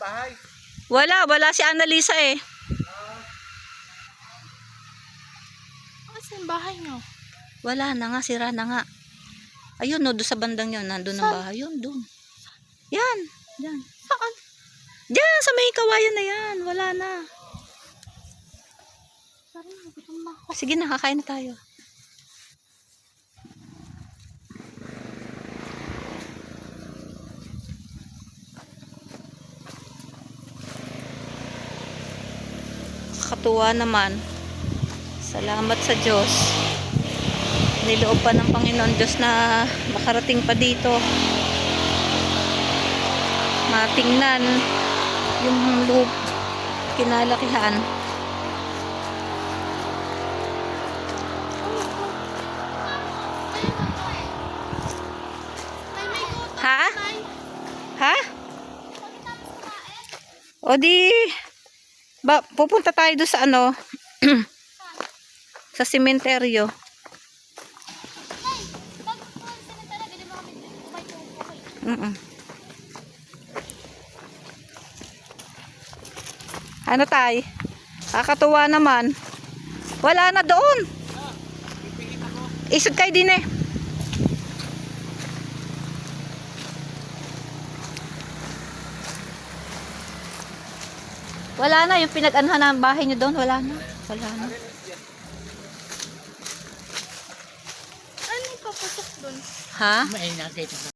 bahay? Wala si Annalisa eh. Saan bahay nyo? Wala na nga, sira na nga. Ayun no, doon sa bandang yun, nandun ang bahay. Yun, doon. Yan, yan. Saan? Diyan, sa may kawayan na yan. Wala na. Sige na, kakain na tayo. Kakatuwa naman. Salamat sa Diyos. Niloob pa ng Panginoon Diyos na makarating pa dito. Matingnan yung loob kinalakihan. Ha? Ha? O di pupunta tayo doon sa ano sa sementeryo. Ano tay? Kakatuwa naman. Wala na doon. Isod kayo din eh. Wala na yung pinag-anhan ng bahay nyo doon. Wala na. Wala na. Ano yung papasok doon? Ha? May nakita.